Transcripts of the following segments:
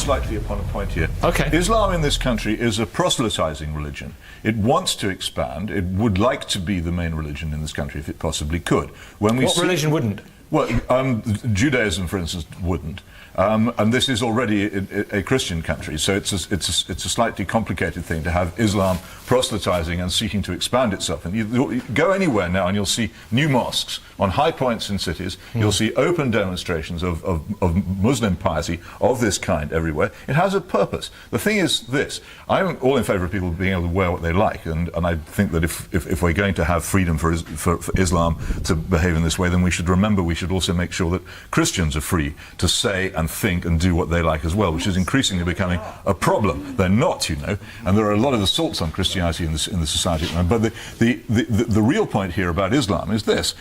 slightly upon a point here. Okay. Islam in this country is a proselytizing religion. It wants to expand. It would like to be the main religion in this country if it possibly could. When we What religion wouldn't? Well, Judaism, for instance, wouldn't. And this is already a Christian country, so it's a slightly complicated thing to have Islam proselytizing and seeking to expand itself. And you go anywhere now and you'll see new mosques on high points in cities. You'll see open demonstrations of Muslim piety of this kind everywhere. It has a purpose. The thing is this: I'm all in favour of people being able to wear what they like, and I think that if we're going to have freedom for Islam to behave in this way, then we should remember we should also make sure that Christians are free to say and think and do what they like as well, which is increasingly becoming a problem. They're not, you know, and there are a lot of assaults on Christianity in the society. But the real point here about Islam is this: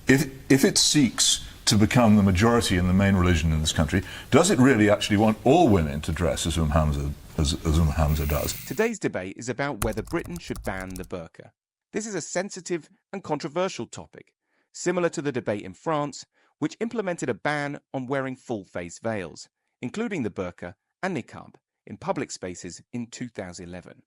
if it seeks to become the majority in the main religion in this country, does it really actually want all women to dress as Hamza does? Today's debate is about whether Britain should ban the burqa. This is a sensitive and controversial topic, similar to the debate in France, which implemented a ban on wearing full-face veils, including the burqa and niqab, in public spaces in 2011.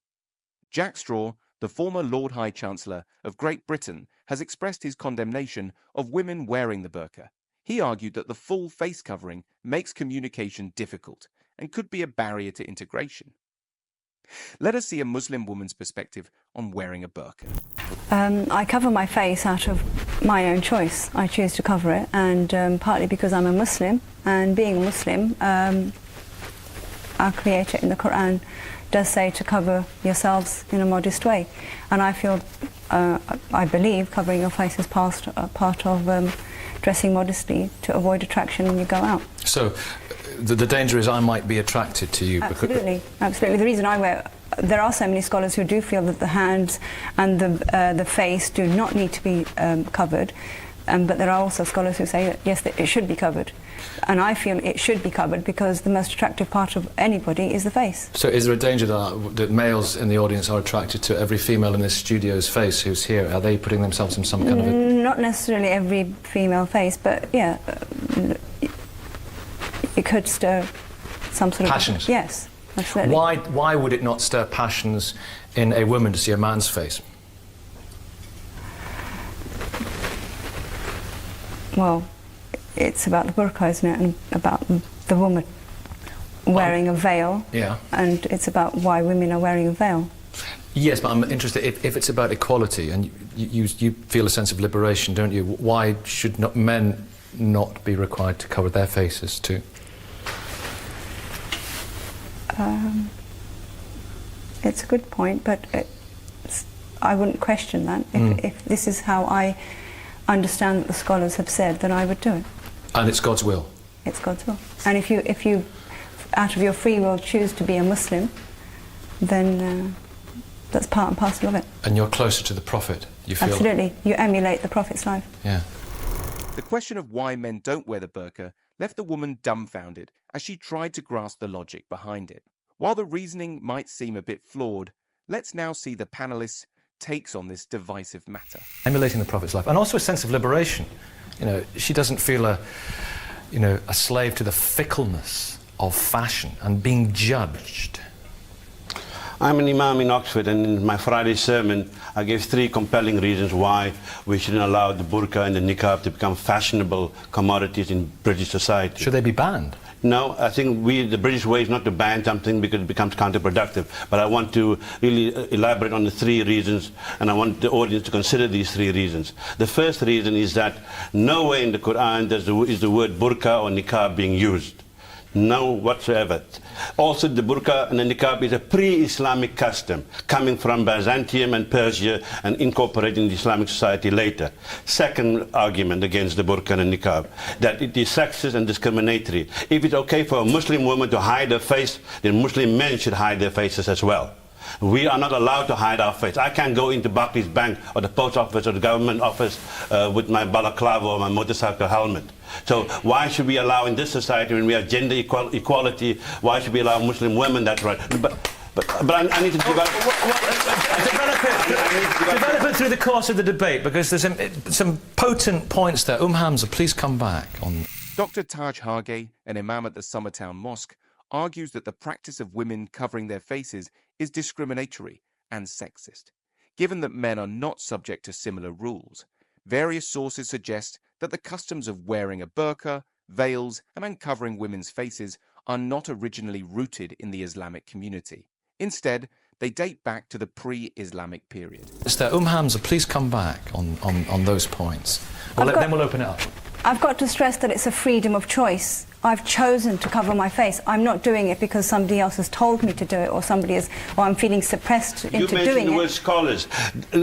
Jack Straw, the former Lord High Chancellor of Great Britain, has expressed his condemnation of women wearing the burqa. He argued that the full face covering makes communication difficult and could be a barrier to integration. Let us see a Muslim woman's perspective on wearing a burqa. I cover my face out of my own choice. I choose to cover it, and partly because I'm a Muslim, and being a Muslim, our Creator in the Quran does say to cover yourselves in a modest way, and I feel, I believe, covering your face is part of dressing modestly to avoid attraction when you go out. So the danger is I might be attracted to you. Absolutely, absolutely. The reason I wear, there are so many scholars who do feel that the hands and the face do not need to be covered, but there are also scholars who say that yes, that it should be covered, and I feel it should be covered because the most attractive part of anybody is the face. So is there a danger that males in the audience are attracted to every female in this studio's face who's here? Are they putting themselves in some kind of a... Not necessarily every female face, but yeah, it could stir some sort of... Passions? Yes, absolutely. Why would it not stir passions in a woman to see a man's face? Well, it's about the burqa, isn't it, and about the woman wearing a veil. Yeah. And it's about why women are wearing a veil. Yes, but I'm interested, if it's about equality, and you feel a sense of liberation, don't you? Why should men not be required to cover their faces too? It's a good point, but I wouldn't question that. If this is how I understand that the scholars have said, then I would do it. And it's God's will? It's God's will. And if you out of your free will choose to be a Muslim, then that's part and parcel of it. And you're closer to the Prophet, you feel? Absolutely. You emulate the Prophet's life. Yeah. The question of why men don't wear the burqa left the woman dumbfounded as she tried to grasp the logic behind it. While the reasoning might seem a bit flawed, let's now see the panelists' takes on this divisive matter. Emulating the Prophet's life, and also a sense of liberation. You know, she doesn't feel a slave to the fickleness of fashion and being judged. I'm an imam in Oxford, and in my Friday sermon I gave 3 compelling reasons why we shouldn't allow the burqa and the niqab to become fashionable commodities in British society. Should they be banned? No, I think the British way is not to ban something because it becomes counterproductive. But I want to really elaborate on the 3 reasons, and I want the audience to consider these 3 reasons. The first reason is that nowhere in the Quran is the word burqa or niqab being used. No whatsoever. Also, the burqa and the niqab is a pre-Islamic custom coming from Byzantium and Persia and incorporating the Islamic society later. Second argument against the burqa and the niqab, that it is sexist and discriminatory. If it's okay for a Muslim woman to hide her face, then Muslim men should hide their faces as well. We are not allowed to hide our face. I can't go into Barclays Bank or the post office or the government office with my balaclava or my motorcycle helmet. So why should we allow in this society, when we have gender equality, why should we allow Muslim women that right? But I need to develop... Develop it through the course of the debate, because there's some potent points there. Hamza, please come back on... Dr. Taj Hargey, an imam at the Summertown Mosque, argues that the practice of women covering their faces is discriminatory and sexist. Given that men are not subject to similar rules, various sources suggest that the customs of wearing a burqa, veils, and uncovering women's faces are not originally rooted in the Islamic community. Instead, they date back to the pre-Islamic period. Mr. Hamza, please come back on those points. Then we'll open it up. I've got to stress that it's a freedom of choice. I've chosen to cover my face. I'm not doing it because somebody else has told me to do it, or or I'm feeling suppressed into doing it. You mentioned the word scholars.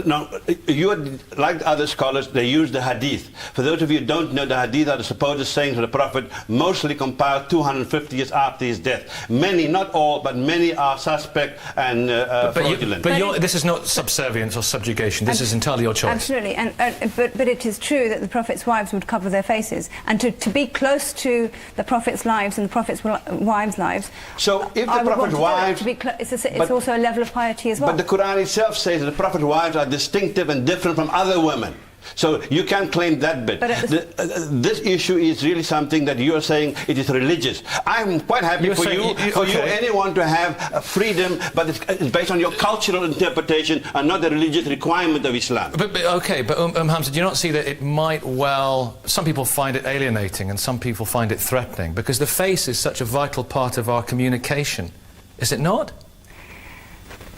Now, you are like other scholars, they use the hadith. For those of you who don't know, the hadith are the supposed sayings of the Prophet, mostly compiled 250 years after his death. Many, not all, but many are suspect and fraudulent. But this is not subservience or subjugation. This is entirely your choice. Absolutely. But it is true that the Prophet's wives would cover their faces. And to be close to the Prophet's lives and the Prophet's wives' lives. So if the Prophet's wives... It's also a level of piety as well. But the Quran itself says that the Prophet's wives are distinctive and different from other women. So you can't claim that bit. This issue is really something that you are saying it is religious. I'm quite happy for you, anyone to have freedom, but it's based on your cultural interpretation and not the religious requirement of Islam. But Hamza, do you not see that it might some people find it alienating and some people find it threatening, because the face is such a vital part of our communication, is it not?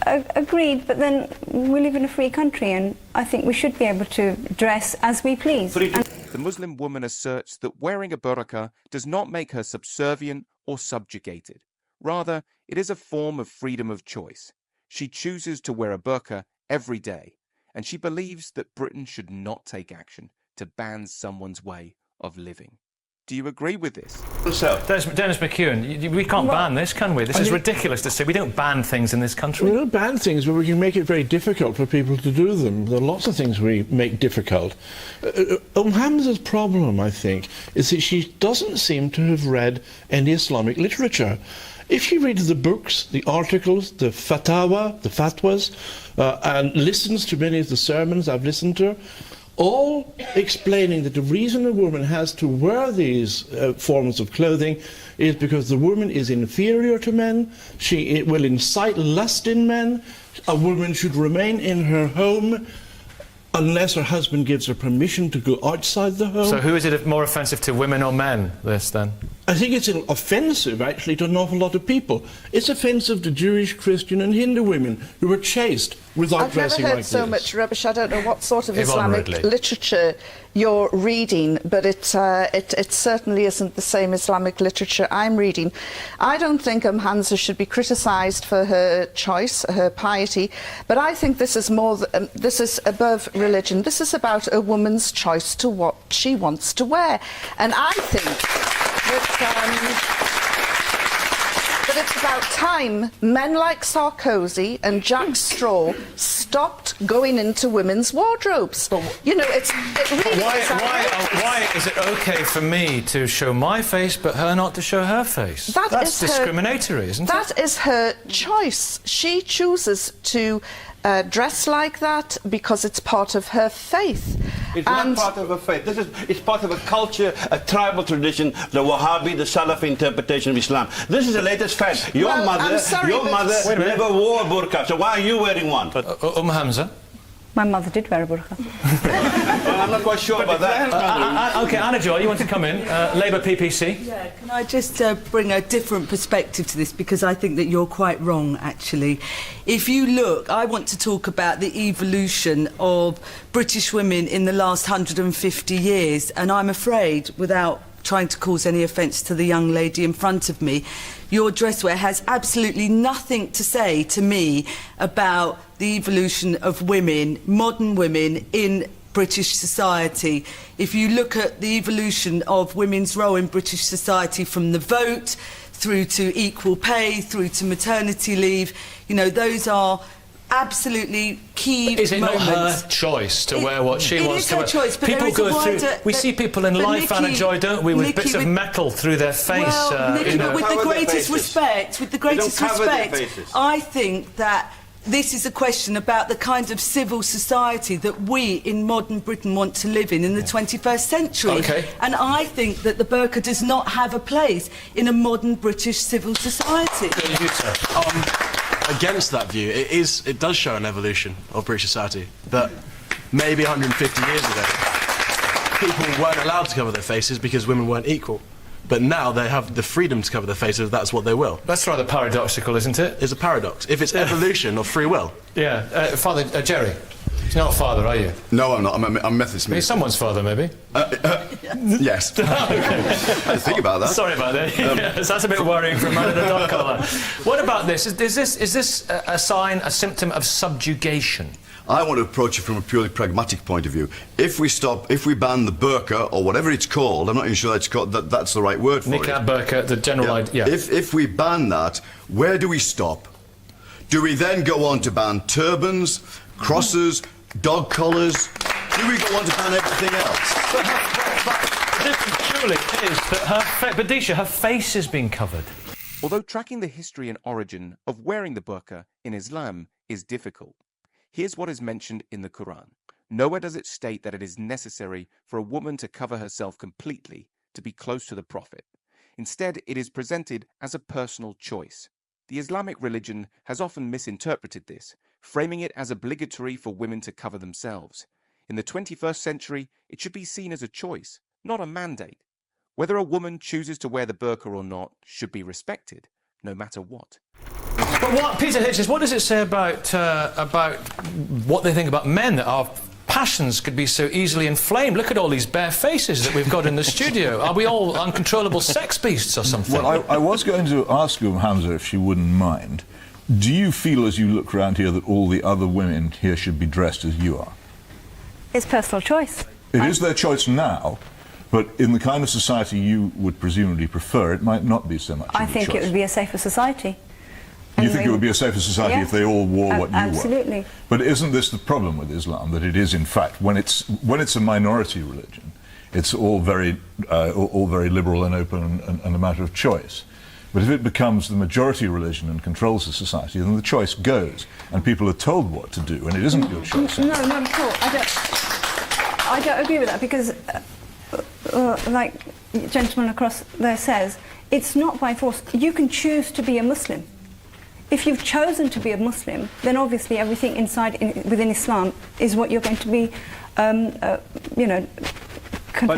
Agreed, but then we live in a free country and I think we should be able to dress as we please. The Muslim woman asserts that wearing a burqa does not make her subservient or subjugated. Rather, it is a form of freedom of choice. She chooses to wear a burqa every day, and she believes that Britain should not take action to ban someone's way of living. Do you agree with this? Dennis McEwen, we can't ban this, can we? This is ridiculous to say. We don't ban things in this country. We don't ban things, but we can make it very difficult for people to do them. There are lots of things we make difficult. Hamza's problem, I think, is that she doesn't seem to have read any Islamic literature. If she reads the books, the articles, the fatwas, and listens to many of the sermons I've listened to, all explaining that the reason a woman has to wear these forms of clothing is because the woman is inferior to men, it will incite lust in men, a woman should remain in her home unless her husband gives her permission to go outside the home. So who is it more offensive to, women or men, this then? I think it's offensive, actually, to an awful lot of people. It's offensive to Jewish, Christian and Hindu women who are chaste without dressing like this. I've never heard so much rubbish. I don't know what sort of Islamic literature you're reading, but it certainly isn't the same Islamic literature I'm reading. I don't think Hamza should be criticised for her choice, her piety, but I think this is this is above religion. This is about a woman's choice to what she wants to wear, and I think that it's about time men like Sarkozy and Jack Straw stopped going into women's wardrobes. You know, it really why is it okay for me to show my face but her not to show her face? That's discriminatory, isn't it? That is her choice. She chooses to dress like that because it's part of her faith. It's not part of her faith. It's part of a culture, a tribal tradition, the Wahhabi, the Salafi interpretation of Islam. This is the latest fad. Your mother never wore a burqa, so why are you wearing one? Hamza? My mother did wear a burqa. Well, I'm not quite sure about that. OK, Anna Joy, you want to come in? Labour PPC? Yeah, can I just bring a different perspective to this, because I think that you're quite wrong, actually. If you look, I want to talk about the evolution of British women in the last 150 years, and I'm afraid, without trying to cause any offence to the young lady in front of me, your dress wear has absolutely nothing to say to me about the evolution of women, modern women in British society. If you look at the evolution of women's role in British society, from the vote through to equal pay, through to maternity leave, you know, those are absolutely key moments. Is it not her choice to wear what she wants to wear? It is her choice, but people go through. We see people in life, Anna Joy, don't we, with bits of metal through their face. Well, Nikki, but with the greatest respect, I think that this is a question about the kind of civil society that we in modern Britain want to live in the 21st century. Okay. And I think that the burqa does not have a place in a modern British civil society. Against that view, it does show an evolution of British society, that maybe 150 years ago people weren't allowed to cover their faces because women weren't equal. But now they have the freedom to cover their faces, that's what they will. That's rather paradoxical, isn't it? It's a paradox. If it's evolution of free will. Yeah. Father, Jerry, you're not a father, are you? No, I'm not. I'm Methodist. You're someone's father, maybe? Yes. I didn't think about that. Sorry about that. Yes, that's a bit worrying for a man in a dog collar. What about this? Is this a sign, a symptom of subjugation? I want to approach it from a purely pragmatic point of view. If we ban the burqa, or whatever it's called, I'm not even sure that's the right word for Niqab, it. burqa, the general idea. Yeah. If we ban that, where do we stop? Do we then go on to ban turbans, crosses, dog collars? Do we go on to ban everything else? The difference surely is that Badisha, her face is being covered. Although tracking the history and origin of wearing the burqa in Islam is difficult, here's what is mentioned in the Quran. Nowhere does it state that it is necessary for a woman to cover herself completely to be close to the Prophet. Instead, it is presented as a personal choice. The Islamic religion has often misinterpreted this, framing it as obligatory for women to cover themselves. In the 21st century, it should be seen as a choice, not a mandate. Whether a woman chooses to wear the burqa or not should be respected, no matter what. But what, Peter Hitchens, what does it say about what they think about men, that our passions could be so easily inflamed? Look at all these bare faces that we've got in the studio. Are we all uncontrollable sex beasts or something? Well, I was going to ask you, Hamza, if she wouldn't mind. Do you feel, as you look around here, that all the other women here should be dressed as you are? It's personal choice. It is their choice now, but in the kind of society you would presumably prefer, it might not be so much I of a think choice. it would be a safer society. You think it would be a safer society if they all wore what you wore? Absolutely. But isn't this the problem with Islam, that it is, in fact, when it's a minority religion, it's all very liberal and open and a matter of choice. But if it becomes the majority religion and controls the society, then the choice goes, and people are told what to do, and it isn't your choice. No, not at all. I don't agree with that, because, like the gentleman across there says, it's not by force. You can choose to be a Muslim. If you've chosen to be a Muslim, then obviously everything within Islam is what you're going to be, But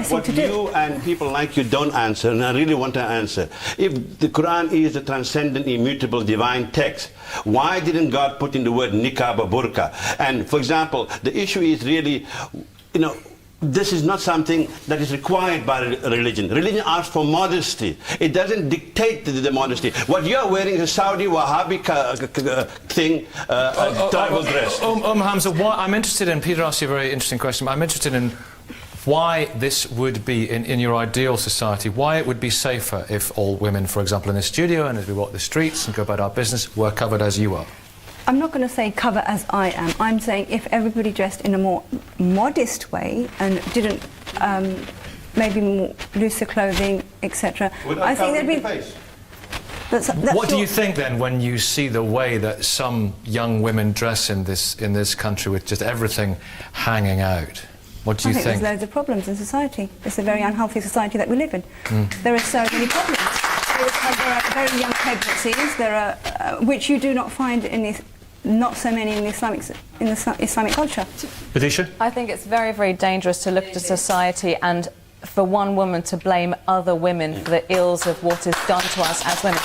what you and people like you don't answer, and I really want to answer, if the Quran is a transcendent, immutable, divine text, why didn't God put in the word niqab or burqa? And, for example, the issue is really, this is not something that is required by religion. Religion asks for modesty. It doesn't dictate the modesty. What you're wearing is a Saudi Wahhabi thing, tribal dress. Hamza, I'm interested in, Peter asked you a very interesting question, I'm interested in why this would be, in your ideal society, why it would be safer if all women, for example, in the studio and as we walk the streets and go about our business, were covered as you are. I'm not going to say cover as I am. I'm saying if everybody dressed in a more modest way and didn't maybe more looser clothing, etc. I think there'd be. What do you think then when you see the way that some young women dress in this country with just everything hanging out? What do you think? There's loads of problems in society. It's a very unhealthy society that we live in. There are so many problems. There are very young pregnancies. There are which you do not find not so many in the Islamic culture. Badisha? I think it's very, very dangerous to look at a society and for one woman to blame other women for the ills of what is done to us as women.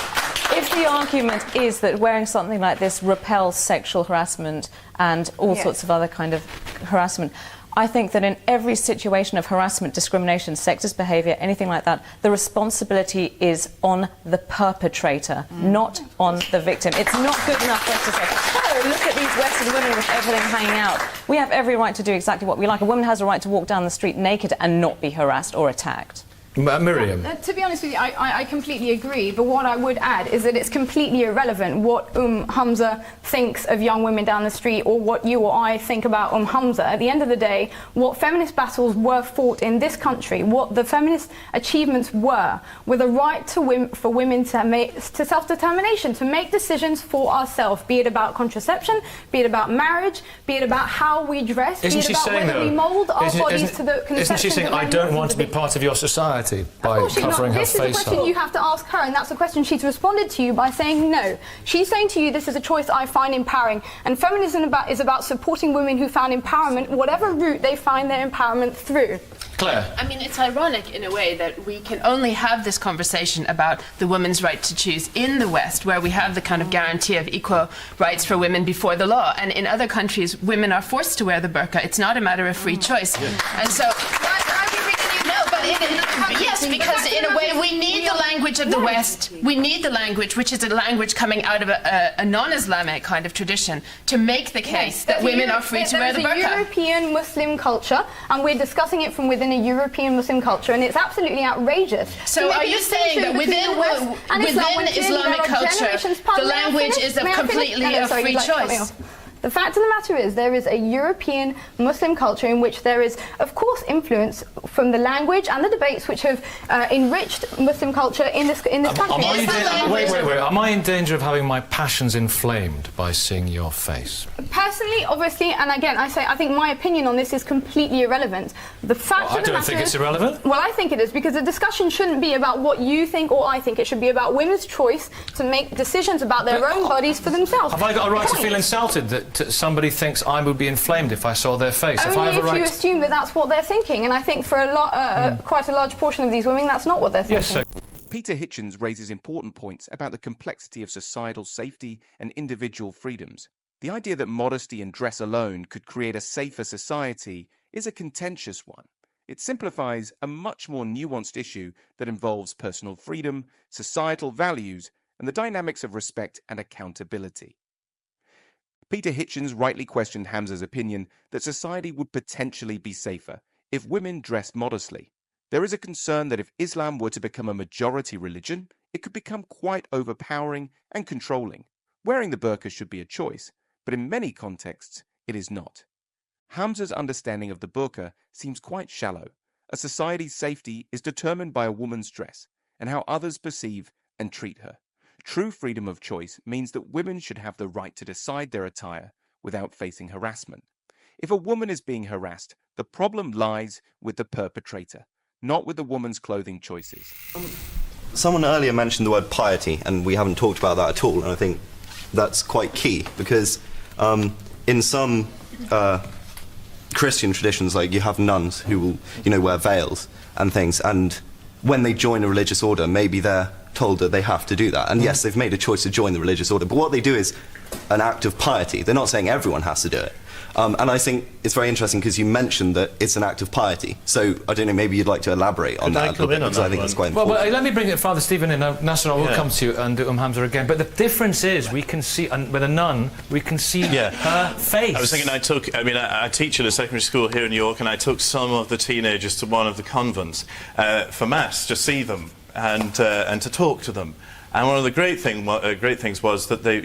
If the argument is that wearing something like this repels sexual harassment and all sorts of other kind of harassment, I think that in every situation of harassment, discrimination, sexist behaviour, anything like that, the responsibility is on the perpetrator, not on the victim. It's not good enough for us to say, oh, look at these Western women with everything hanging out. We have every right to do exactly what we like. A woman has a right to walk down the street naked and not be harassed or attacked. Miriam. To be honest with you, I completely agree, but what I would add is that it's completely irrelevant what Hamza thinks of young women down the street or what you or I think about Hamza. At the end of the day, what feminist battles were fought in this country, what the feminist achievements were the right for women to self-determination, to make decisions for ourselves, be it about contraception, be it about marriage, be it about how we dress, be it about whether we mould our bodies to the conception. Isn't she saying, I don't want to be part of your society? By covering her face up. This is a question you have to ask her, and that's a question she's responded to you by saying no. She's saying to you, this is a choice I find empowering, and feminism is about supporting women who found empowerment, whatever route they find their empowerment through. Claire. I mean, it's ironic in a way that we can only have this conversation about the woman's right to choose in the West, where we have the kind of guarantee of equal rights for women before the law, and in other countries, women are forced to wear the burqa. It's not a matter of free choice. Yeah. And so... Yes, because in a way we need the language of the West. We need the language, which is a language coming out of a non-Islamic kind of tradition, to make the case that women are free to wear the burqa. There's a European Muslim culture, and we're discussing it from within a European Muslim culture, and it's absolutely outrageous. So are you saying that within Islamic culture, the language is completely a free choice? The fact of the matter is there is a European Muslim culture in which there is, of course, influence from the language and the debates which have enriched Muslim culture in this country. Wait. Am I in danger of having my passions inflamed by seeing your face? Personally, obviously, and again, I think my opinion on this is completely irrelevant. The fact of the matter, I don't think it's irrelevant. Well, I think it is, because the discussion shouldn't be about what you think or I think. It should be about women's choice to make decisions about their own bodies for themselves. Have I got a right to feel insulted that somebody thinks I would be inflamed if I saw their face? Only if you assume that that's what they're thinking, and I think for quite a large portion of these women, that's not what they're thinking. Yes, sir. Peter Hitchens raises important points about the complexity of societal safety and individual freedoms. The idea that modesty and dress alone could create a safer society is a contentious one. It simplifies a much more nuanced issue that involves personal freedom, societal values, and the dynamics of respect and accountability. Peter Hitchens rightly questioned Hamza's opinion that society would potentially be safer if women dressed modestly. There is a concern that if Islam were to become a majority religion, it could become quite overpowering and controlling. Wearing the burqa should be a choice, but in many contexts, it is not. Hamza's understanding of the burqa seems quite shallow. A society's safety is determined by a woman's dress and how others perceive and treat her. True freedom of choice means that women should have the right to decide their attire without facing harassment. If a woman is being harassed, the problem lies with the perpetrator, not with the woman's clothing choices. Someone earlier mentioned the word piety, and we haven't talked about that at all, and I think that's quite key, because in some Christian traditions, like, you have nuns who will, wear veils and things, and when they join a religious order, maybe they're told that they have to do that. And yes, they've made a choice to join the religious order, but what they do is an act of piety. They're not saying everyone has to do it. And I think it's very interesting because you mentioned that it's an act of piety. So, I don't know, maybe you'd like to elaborate on that a little bit, because I think it's quite important. Well, let me bring it Father Stephen in. Nasser, I will come to you and Hamza again. But the difference is we can see, with a nun, we can see her face. I was thinking I teach at a secondary school here in New York, and I took some of the teenagers to one of the convents for Mass, to see them and to talk to them. And one of the great things was that they,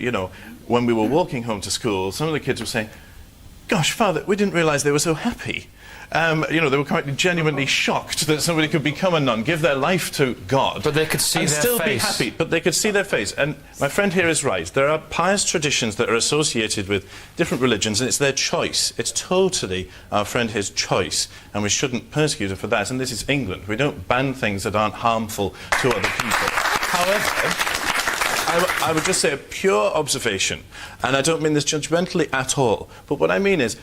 when we were walking home to school, some of the kids were saying, "Gosh, Father, we didn't realise they were so happy." They were quite genuinely shocked that somebody could become a nun, give their life to God, but they could see and their still face. be happy. But they could see their face. And my friend here is right. There are pious traditions that are associated with different religions, and it's their choice. It's totally our friend here's choice, and we shouldn't persecute her for that. And this is England. We don't ban things that aren't harmful to other people. However, I would just say a pure observation, and I don't mean this judgmentally at all, but what I mean is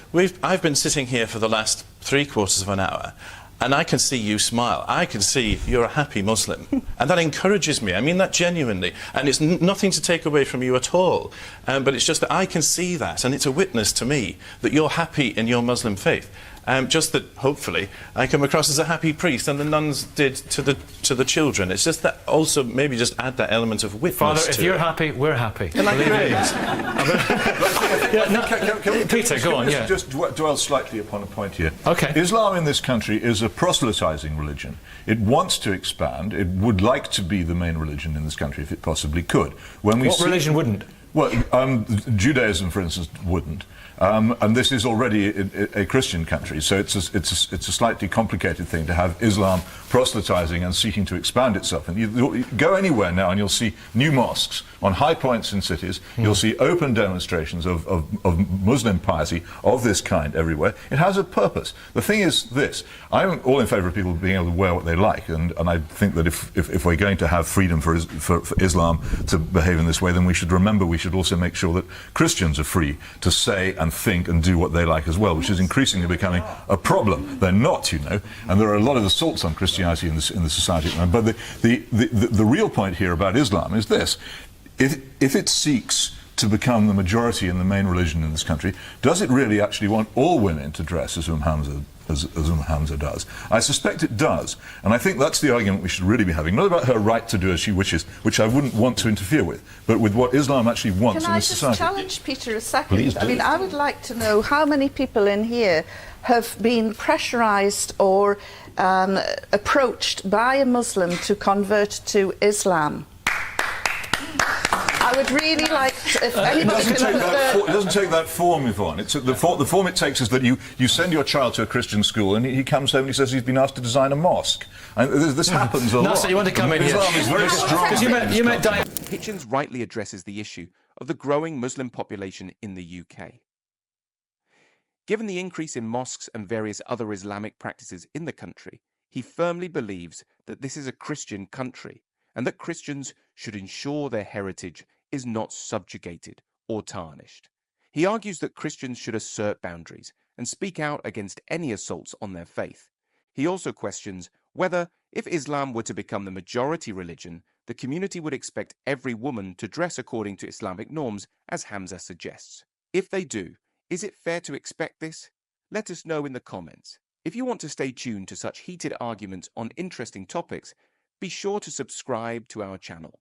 I've been sitting here for the last 3/4 of an hour, and I can see you smile. I can see you're a happy Muslim, and that encourages me. I mean that genuinely, and it's nothing to take away from you at all, but it's just that I can see that, and it's a witness to me that you're happy in your Muslim faith. just that hopefully I come across as a happy priest, and the nuns did to the children. It's just that also maybe just add that element of witness. Father, to if you're it. happy, we're happy. Can I Peter, go on. Yeah. Just dwell slightly upon a point here. Okay. Islam in this country is a proselytizing religion. It wants to expand. It would like to be the main religion in this country if it possibly could. What religion wouldn't? Well, Judaism, for instance, wouldn't. And this is already a Christian country, so it's a slightly complicated thing to have Islam proselytizing and seeking to expand itself. And you go anywhere now and you'll see new mosques on high points in cities. You'll see open demonstrations of Muslim piety of this kind everywhere. It has a purpose. The thing is this: I'm all in favour of people being able to wear what they like, and I think that if we're going to have freedom for Islam to behave in this way, then we should remember we should also make sure that Christians are free to say and think and do what they like as well, which is increasingly becoming a problem. They're not, you know, and there are a lot of assaults on Christianity in the society at the moment. But the real point here about Islam is this: if it seeks to become the majority in the main religion in this country, does it really actually want all women to dress as Hamza does? I suspect it does, and I think that's the argument we should really be having, not about her right to do as she wishes, which I wouldn't want to interfere with, but with what Islam actually wants in this society. Can I just challenge Peter a second? Please do. I mean, I would like to know how many people in here have been pressurised or approached by a Muslim to convert to Islam. I would really like to, if anybody it doesn't take that form, Yvonne. The form it takes is that you send your child to a Christian school and he comes home and he says he's been asked to design a mosque. And this happens a lot. Nasa, you want to come in here? Islam is very strong. Hitchens rightly addresses the issue of the growing Muslim population in the UK. Given the increase in mosques and various other Islamic practices in the country, he firmly believes that this is a Christian country and that Christians should ensure their heritage is not subjugated or tarnished. He argues that Christians should assert boundaries and speak out against any assaults on their faith. He also questions whether, if Islam were to become the majority religion, the community would expect every woman to dress according to Islamic norms, as Hamza suggests. If they do, is it fair to expect this? Let us know in the comments. If you want to stay tuned to such heated arguments on interesting topics, be sure to subscribe to our channel.